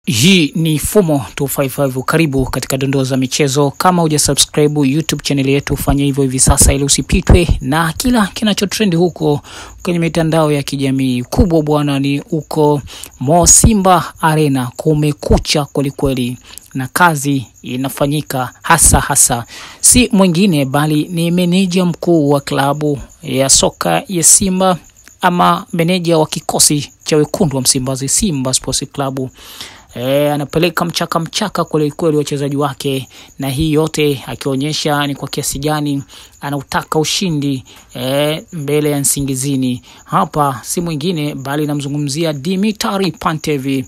Hii ni Fumo 255. Karibu katika dondoo za michezo. Kama hujasubscribe YouTube channel yetu, fanya hivyo hivi sasa ili usipitwe na kila kinachotrend huko kwenye mitandao ya kijamii. Kubwa bwana ni uko Mo Simba Arena, kumekucha kweli na kazi inafanyika hasa si mwingine bali ni meneja mkuu wa klabu ya soka ya Simba, ama meneja wa kikosi cha wekundu wa Msimbazi, Simba Sports Club. Anapeleka mchaka kweli wachezaji wake, na hii yote akionyesha ni kwa kiasi gani anautaka ushindi mbele ya Nsingizini. Hapa si mwingine bali namzungumzia Dimitri Pantev,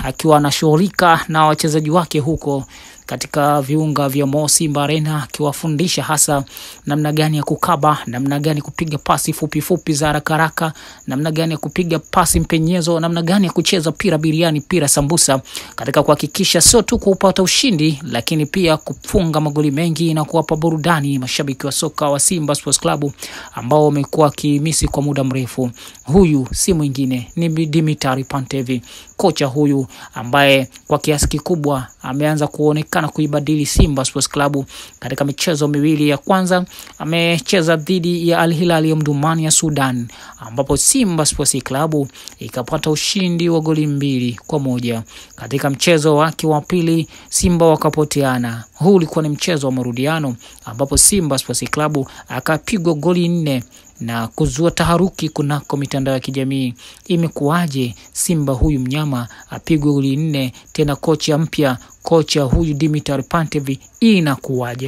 akiwa anashughulika na wachezaji wake huko katika viunga vya Mo Simba Arena, akiwafundisha hasa namna gani ya kukaba, namna gani kupiga pasi fupi za haraka, namna gani ya kupiga pasi mpenyezo, namna gani ya kucheza pira biriani, pira sambusa, katika kuhakikisha sio tu kupata ushindi lakini pia kufunga magoli mengi na kuwapa burudani mashabiki wa soka wa Simba Sports Club ambao wamekuwa kimisi kwa muda mrefu. Huyu si mwingine ni Dimitri Pantev, kocha huyu ambaye kwa kiasi kikubwa ameanza kuonekana kuibadili Simba Sports Club. Katika michezo miwili ya kwanza amecheza dhidi ya Al Hilal ya Mdumani ya Sudan, ambapo Simba Sports Club ikapata ushindi wa goli 2-1. Katika mchezo wake wa pili Simba wakapoteana. Huu ulikuwa ni mchezo wa marudiano ambapo Simba Sports Club akapigwa goli 4 na kuzua taharuki kunako mitandao ya kijamii. Imekuaje Simba huyu mnyama apigwe goli 4 tena kocha mpya, kocha huyu Dimitri Pantev,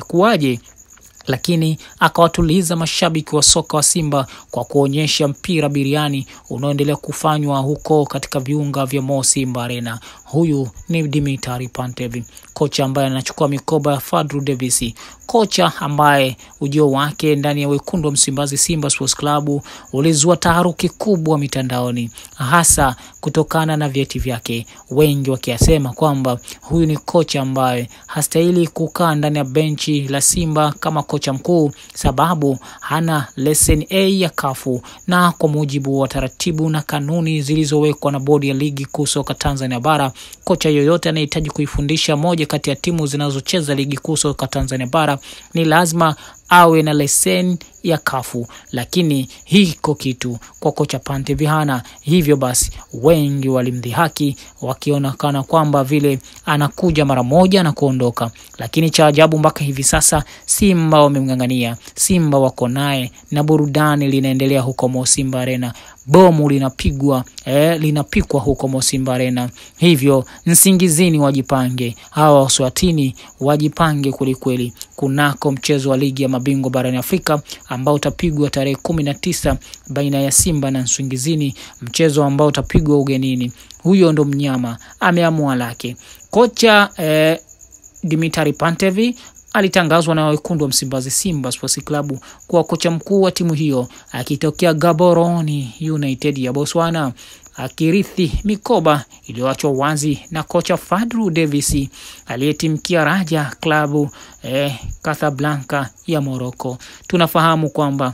kuaje? Lakini akawatuliza mashabiki wa soka wa Simba kwa kuonyesha mpira biriani unaoendelea kufanywa huko katika viunga vya Mo Simba Arena. Huyu ni Dimitri Pantev, kocha ambaye anachukua mikoba ya Fadlu Davis, kocha ambaye ujio wake ndani ya wekundu wa Msimbazi Simba Sports Club ulizua taharuki kubwa mitandaoni, hasa kutokana na vyeti vyake, wengi wakisema kwamba huyu ni kocha ambaye hastahili kukaa ndani ya benchi la Simba kama kocha mkuu, sababu hana leseni A ya kafu, na kwa mujibu wa taratibu na kanuni zilizowekwa na bodi ya ligi kuu soka Tanzania bara, kocha yoyote anayehitaji kuifundisha moja kati ya timu zinazocheza ligi kuu soka Tanzania bara ni lazima awe na leseni ya kafu, lakini hiko kitu kwa kocha Pantev hana. Hivyo basi wengi walimdhihaki wakionekana kwamba vile anakuja mara moja na kuondoka, lakini cha ajabu mpaka hivi sasa Simba wamemngangania, Simba wako naye na burudani linaendelea huko Mo Simba Arena. Bomu linapikwa huko Mo Simba Arena. Hivyo Nsingizini wajipange, hawa Waswatini wajipange kweli kunako mchezo wa ligi ya mabingwa barani Afrika ambao utapigwa tarehe 19 baina ya Simba na Nsingizini, mchezo ambao utapigwa ugenini. Huyo ndo mnyama ameamua lake. Kocha Dimitri Pantev alitangazwa na wekundu wa Msimbazi Simba Sports Club kuwa kocha mkuu wa timu hiyo, akitokea Gaborone United ya Botswana, akirithi mikoba iliyoachwa wazi na kocha Fadlu Davis aliyetimkia Raja Club Casablanca ya Morocco. Tunafahamu kwamba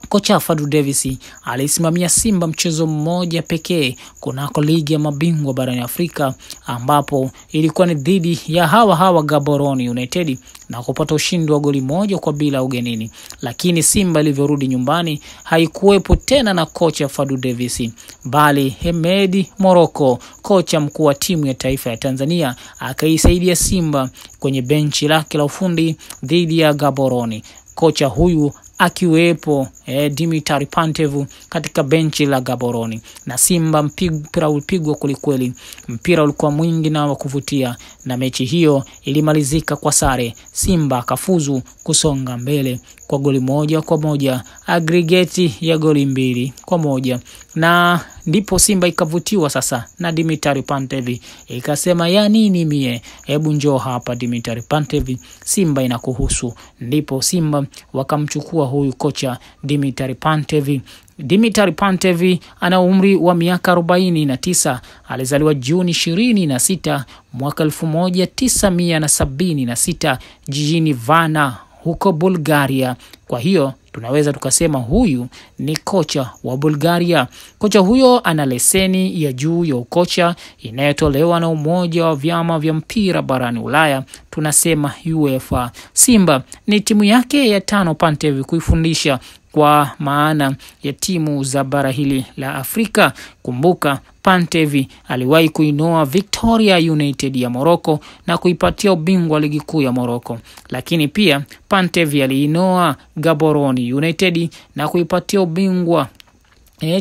kocha Fadlu Davis alisimamia Simba mchezo mmoja pekee kunako ligi ya mabingwa barani Afrika, ambapo ilikuwa ni dhidi ya hawa Gaborone United na kupata ushindi wa goli 1-0 ugenini. Lakini Simba ilivyorudi nyumbani haikuwepo tena na kocha Fadlu Davis, bali Hemedi Morocco, kocha mkuu wa timu ya taifa ya Tanzania, akaisaidia Simba kwenye benchi lake la ufundi dhidi ya Gaborone. Kocha huyu akiwepo Dimitri Pantev katika benchi la Gaborone, na Simba mpira ulipigwa kweli. Mpira ulikuwa mwingi na wa kuvutia, na mechi hiyo ilimalizika kwa sare. Simba akafuzu kusonga mbele kwa goli 1-1, aggregate ya goli 2-1, na ndipo Simba ikavutiwa sasa na Dimitri Pantev, ikasema ya nini mie, hebu njoo hapa Dimitri Pantev, Simba inakuhusu. Ndipo Simba wakamchukua huyu kocha Dimitri Pantev. Dimitri Pantev ana umri wa miaka 49. Alizaliwa Juni 26 mwaka 1976 jijini Varna huko Bulgaria. Kwa hiyo tunaweza tukasema huyu ni kocha wa Bulgaria. Kocha huyo ana leseni ya juu ya ukocha inayotolewa na umoja wa vyama vya mpira barani Ulaya, tunasema UEFA. Simba ni timu yake ya 5 Pantev kuifundisha kwa maana ya timu za bara hili la Afrika. Kumbuka Pantev aliwahi kuinoa Victoria United ya Morocco na kuipatia ubingwa ligi kuu ya Morocco. Lakini pia Pantev aliinoa Gaborone United na kuipatia ubingwa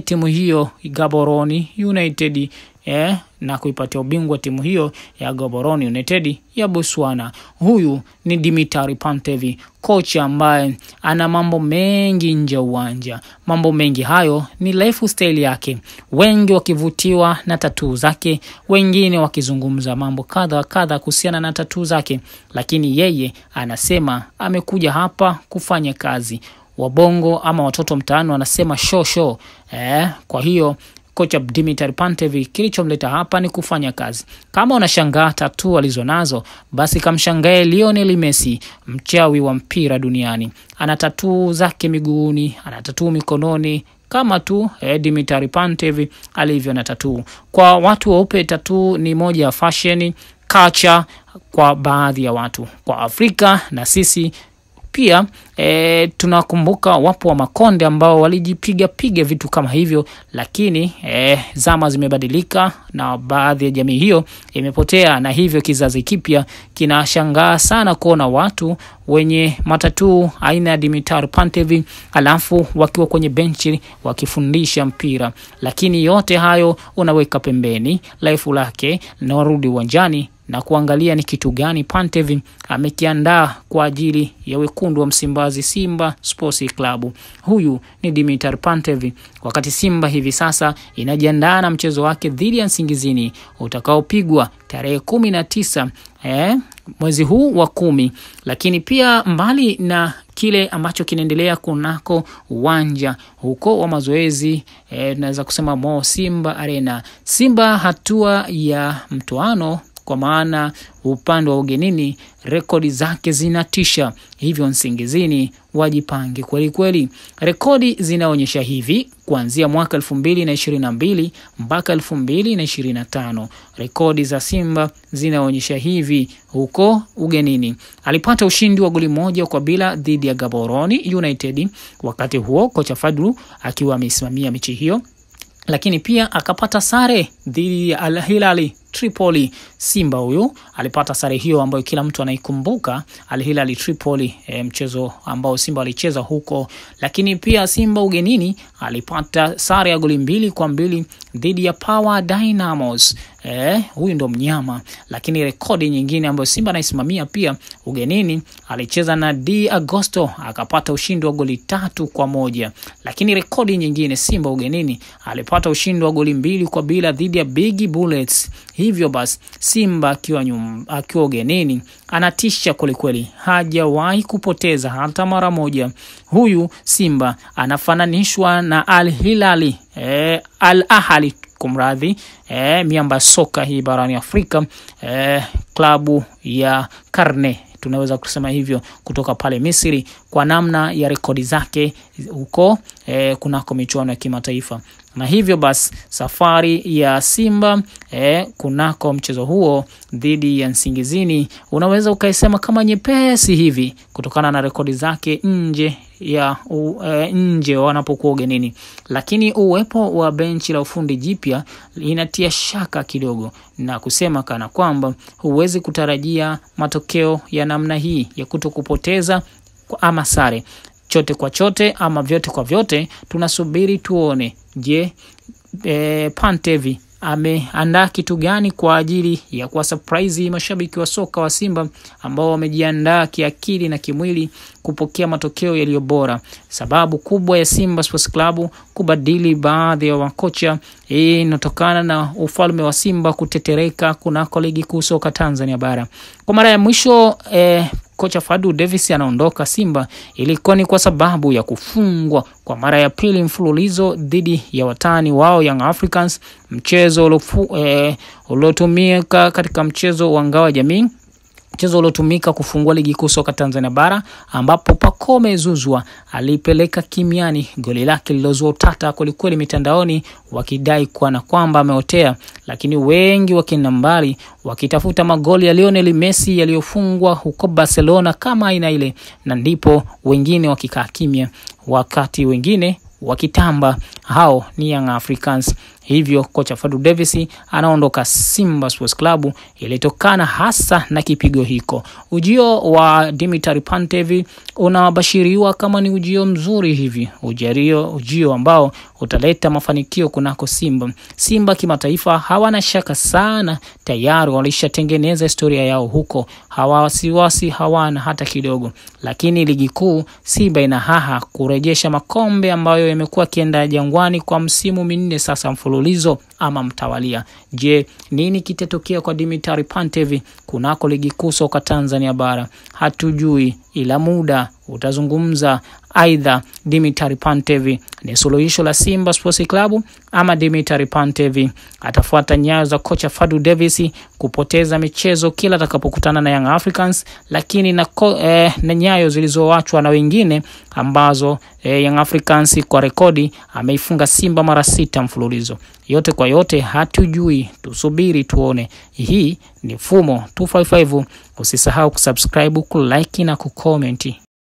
timu hiyo Gaborone United na kuipatia ubingwa timu hiyo ya Gaborone United ya Botswana. Huyu ni Dimitar Pantev, kocha ambaye ana mambo mengi nje uwanja. Mambo mengi hayo ni lifestyle yake, wengi wakivutiwa na tattoo zake, wengine wakizungumza mambo kadha kuhusiana na tattoo zake, lakini yeye anasema amekuja hapa kufanya kazi. Wabongo ama watoto mtaani wanasema show. Kwa hiyo kocha Dimitar Pantev kilichomleta hapa ni kufanya kazi. Kama unashangaa tattoo alizonazo, basi kamshangae Lionel Messi, mchawi wa mpira duniani. Ana tattoo zake miguuni, ana tattoo mikononi, kama tu Dimitar Pantev alivyo na tattoo. Kwa watu weupe tattoo ni moja ya fashion culture kwa baadhi ya watu. Kwa Afrika na sisi pia tunakumbuka wapo wa Makonde ambao walijipiga vitu kama hivyo, lakini zama zimebadilika na baadhi ya jamii hiyo imepotea, na hivyo kizazi kipya kinashangaa sana kuona watu wenye matatu aina ya Dimitar Pantev alafu wakiwa kwenye benchi wakifundisha mpira. Lakini yote hayo unaweka pembeni life lake na warudi uwanjani na kuangalia ni kitu gani Pantev amekiandaa kwa ajili ya wekundu wa Msimbazi, Simba Sports Club. Huyu ni Dimitar Pantev, wakati Simba hivi sasa inajiandaa na mchezo wake dhidi ya Nsingizini utakaopigwa tarehe 19 mwezi huu wa 10. Lakini pia mbali na kile ambacho kinaendelea kunako uwanja huko wa mazoezi, tunaweza kusema Mo Simba Arena, Simba hatua ya mtoano, kwa maana upande wa ugenini rekodi zake zinatisha. Hivyo Nsingizini wajipange kweli. Rekodi zinaonyesha hivi kuanzia mwaka 2022 mpaka 2025. Rekodi za Simba zinaonyesha hivi huko ugenini. Alipata ushindi wa goli 1-0 dhidi ya Gaborone United, wakati huo kocha Fadlu akiwa amesimamia mechi hiyo. Lakini pia akapata sare dhidi ya Al Hilal Tripoli. Simba huyu alipata sare hiyo ambayo kila mtu anaikumbuka, Al Hilal Tripoli, mchezo ambao Simba alicheza huko. Lakini pia Simba ugenini alipata sare ya goli 2-2 dhidi ya Power Dynamos. Huyu ndo mnyama. Lakini rekodi nyingine ambayo Simba anaisimamia pia ugenini, alicheza na D Agosto akapata ushindi wa goli 3-1. Lakini rekodi nyingine, Simba ugenini alipata ushindi wa goli 2-0 dhidi ya Big Bullets. Hivyo basi Simba akiwa ugenini anatisha kweli, hajawahi kupoteza hata mara moja. Huyu Simba anafananishwa na Al Hilal Al Ahly kumradhi, miamba soka hii barani Afrika, klabu ya karne tunaweza kusema hivyo, kutoka pale Misri, kwa namna ya rekodi zake huko kunako michuano ya kimataifa. Na hivyo basi safari ya Simba kunako mchezo huo dhidi ya Nsingizini unaweza ukaisema kama nyepesi hivi kutokana na rekodi zake nje wanapokuwa ugenini. Lakini uwepo wa benchi la ufundi jipya inatia shaka kidogo na kusema kana kwamba huwezi kutarajia matokeo ya namna hii ya kutokupoteza ama sare. Chote kwa chote ama vyote kwa vyote tunasubiri tuone, je, Pantev ameandaa kitu gani kwa ajili ya kwa surprise mashabiki wa soka wa Simba ambao wamejiandaa kiakili na kimwili kupokea matokeo yaliyo bora. Sababu kubwa ya Simba Sports Club kubadili baadhi ya wakocha inatokana na ufalme wa Simba kutetereka kunako ligi kuu soka Tanzania bara. Kwa mara ya mwisho kocha Fadlu Davis anaondoka Simba ilikuwa ni kwa sababu ya kufungwa kwa mara ya pili mfululizo dhidi ya watani wao Young Africans, mchezo uliotumika katika mchezo wa ngao ya jamii mchezo uliotumika kufungua ligi kuu soka Tanzania bara, ambapo Pacome Zouzoua alipeleka kimiani goli lake lilozua utata kweli mitandaoni, wakidai na kwamba ameotea, lakini wengi wakinambari wakitafuta magoli ya Lionel Messi yaliyofungwa huko Barcelona kama aina ile, na ndipo wengine wakikaa kimya wakati wengine wakitamba. Hao ni Young Africans. Hivyo kocha Fadu Davis anaondoka Simba Sports Club ilitokana hasa na kipigo hiko. Ujio wa Dimitri Pantev unabashiriwa kama ni ujio mzuri hivi. Ujio ambao utaleta mafanikio kunako Simba. Simba kimataifa hawana shaka sana, tayari walishatengeneza historia yao huko. Hawasiwasi hawana hata kidogo. Lakini ligi kuu Simba ina haha kurejesha makombe ambayo yamekuwa kienda Jangwani kwa msimu 4 sasa mfululizo ama mtawalia. Je, nini kitatokea kwa Dimitri Pantev kunako ligi kuu soka Tanzania bara? Hatujui, ila muda utazungumza. Aidha Dimitri Pantev ni suluhisho la Simba Sports Club, ama Dimitri Pantev atafuata nyayo za kocha Fadu Davis kupoteza michezo kila atakapokutana na Young Africans, lakini na nyayo zilizoachwa na wengine ambazo Young Africans kwa rekodi ameifunga Simba mara 6 mfululizo. Yote kwa yote hatujui, tusubiri tuone. Hii ni Fumo 255. Usisahau kusubscribe, kulike na kucomment.